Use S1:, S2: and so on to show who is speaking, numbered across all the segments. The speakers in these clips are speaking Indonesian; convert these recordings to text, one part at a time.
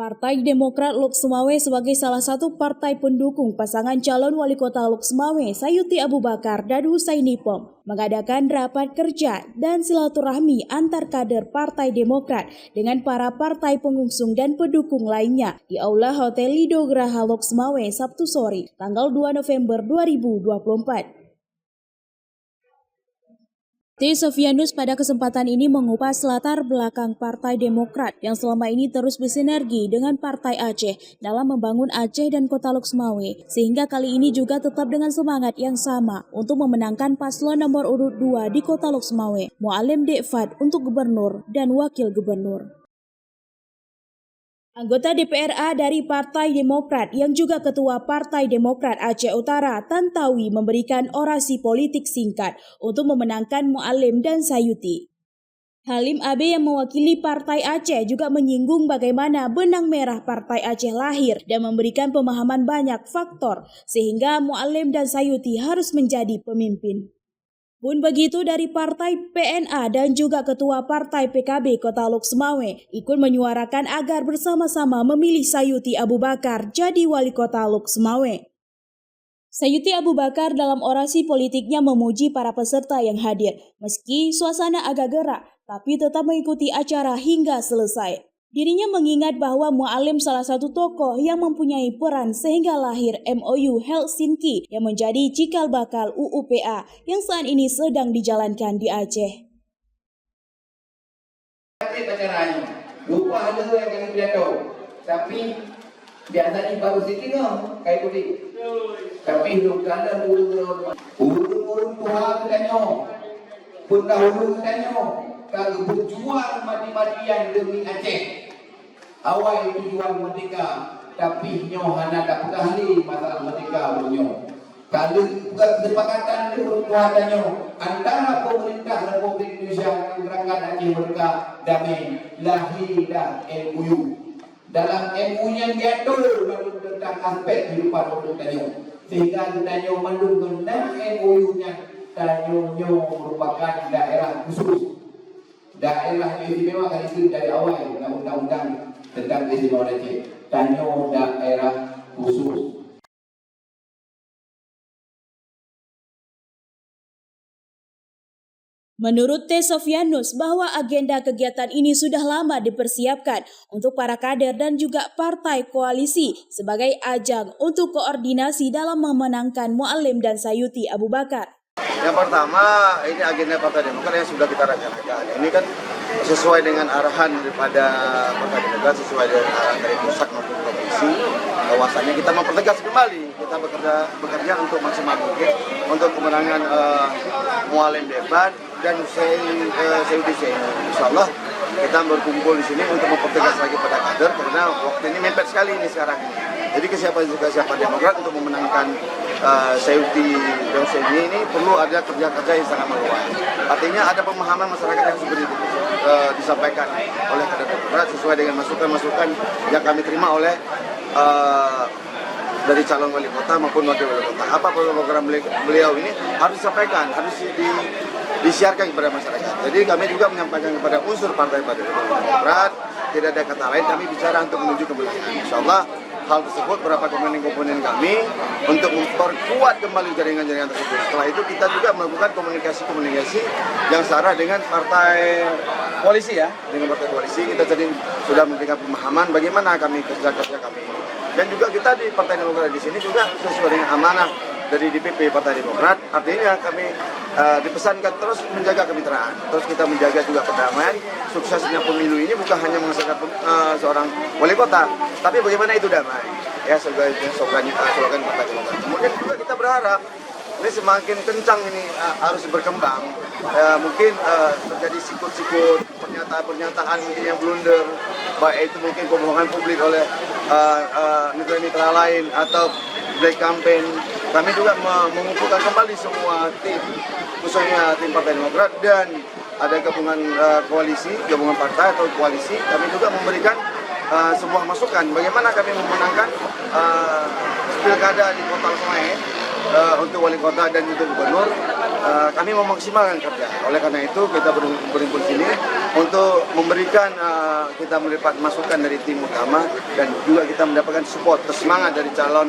S1: Partai Demokrat Lok Sumawe sebagai salah satu partai pendukung pasangan calon wali kota Lok Sumawe Sayuti Abu Bakar dan Husaini Pom mengadakan rapat kerja dan silaturahmi antar kader Partai Demokrat dengan para partai pengusung dan pendukung lainnya di Aula Hotel Lido Geraha Lok Sumawe Sabtu sore tanggal 2 November 2024. T. Sofianus pada kesempatan ini mengupas latar belakang Partai Demokrat yang selama ini terus bersinergi dengan Partai Aceh dalam membangun Aceh dan Kota Lok Sumawe, sehingga kali ini juga tetap dengan semangat yang sama untuk memenangkan paslon nomor urut 2 di Kota Lok Sumawe, Mualim Dekfat untuk gubernur dan wakil gubernur. Anggota DPRA dari Partai Demokrat yang juga Ketua Partai Demokrat Aceh Utara, Tantawi, memberikan orasi politik singkat untuk memenangkan Mualim dan Sayuti. Halim Abe yang mewakili Partai Aceh juga menyinggung bagaimana benang merah Partai Aceh lahir dan memberikan pemahaman banyak faktor sehingga Mualim dan Sayuti harus menjadi pemimpin. Pun begitu dari Partai PNA dan juga Ketua Partai PKB Kota Lok Sumawe ikut menyuarakan agar bersama-sama memilih Sayuti Abu Bakar jadi wali kota Lok Sumawe. Sayuti Abu Bakar dalam orasi politiknya memuji para peserta yang hadir, meski suasana agak gerak, tapi tetap mengikuti acara hingga selesai. Dirinya mengingat bahwa Mualim salah satu tokoh yang mempunyai peran sehingga lahir MOU Helsinki yang menjadi cikal bakal UUPA yang saat ini sedang dijalankan di Aceh.
S2: Lupa ada yang kali pidato, tapi biasanya baru sikit kayak putih. Tapi lukanda urung Tuhan katanya, pun dahulu katanya, kalau berjuang mati-matian demi Aceh. Awal tujuan merdeka, tapi nyoh hana tak ahli masalah merdeka bunyo. Kalau kesepakatan Tuhan antara pemerintah Republik Indonesia dan rakyat Aceh mereka damai lahirlah MOU. Dalam MOU yang diatur tentang aspek kehidupan untuk Tanyo, sehingga Tanyo mendukung MOU-nya. Tanyo merupakan daerah khusus, daerah istimewa kan itu dari awal undang-undang tentang istimewa Aceh. Tanyo daerah khusus.
S1: Menurut T. Sofianus bahwa agenda kegiatan ini sudah lama dipersiapkan untuk para kader dan juga partai koalisi sebagai ajang untuk koordinasi dalam memenangkan Mualim dan Sayuti Abu Bakar.
S3: Yang pertama, ini agenda Partai Demokrat yang sudah kita rencanakan. Ini kan sesuai dengan arahan daripada Partai Demokrat, sesuai dengan arahan dari pusat maupun provinsi, bahwasanya kita mempertegas kembali, kita bekerja untuk maksimal mungkin untuk kemenangan Mualim Dekfat dan Sayuti. Insya Allah kita berkumpul di sini untuk mempertegas lagi pada kader karena waktu ini mepet sekali ini sekarang ini. Jadi kesiapan Demokrat untuk memenangkan Sayuti dan Husaini ini perlu ada kerja-kerja yang sangat meluas. Artinya ada pemahaman masyarakat yang seperti itu disampaikan oleh kader Demokrat sesuai dengan masukan-masukan yang kami terima oleh dari calon wali kota maupun wakil wali kota. Apa program beliau ini harus disampaikan, harus disiarkan kepada masyarakat. Jadi kami juga menyampaikan kepada unsur Partai Demokrat, tidak ada kata lain, kami bicara untuk menuju kemenangan. Insya Allah hal tersebut beberapa komponen kami untuk memperkuat kembali jaringan-jaringan tersebut. Setelah itu kita juga melakukan komunikasi yang searah dengan partai koalisi ya, dengan partai koalisi kita tadi sudah memberikan pemahaman bagaimana kami kerja kami. Dan juga kita di Partai Demokrat di sini juga sesuai dengan amanah dari DPP Partai Demokrat, artinya kami dipesankan terus menjaga kemitraan, terus kita menjaga juga perdamaian. Suksesnya pemilu ini bukan hanya menghasilkan seorang wali kota, tapi bagaimana itu damai, ya sebagai slogan Partai Demokrat. Kemudian juga kita berharap ini semakin kencang ini harus berkembang, mungkin terjadi sikut-sikut pernyataan mungkin yang blunder, baik itu mungkin kebohongan publik oleh mitra-mitra lain atau black campaign. Kami juga mengumpulkan kembali semua tim, khususnya tim Partai Demokrat dan ada gabungan koalisi, gabungan partai atau koalisi. Kami juga memberikan sebuah masukan bagaimana kami memenangkan pilkada di Kota Lok Sumawe untuk wali kota dan untuk gubernur. Kami memaksimalkan kerja. Oleh karena itu kita berkumpul di sini untuk memberikan kita mendapat masukan dari tim utama dan juga kita mendapatkan support, semangat dari calon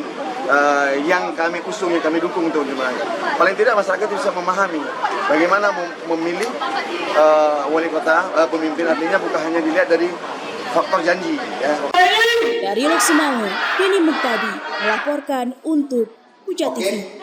S3: yang kami usung, yang kami dukung untuk dimenangkan. Paling tidak masyarakat bisa memahami bagaimana memilih wali kota, pemimpin, artinya bukan hanya dilihat dari faktor janji. Ya.
S1: Dari Lok Semau, Denny Muktadi melaporkan untuk Puja TV.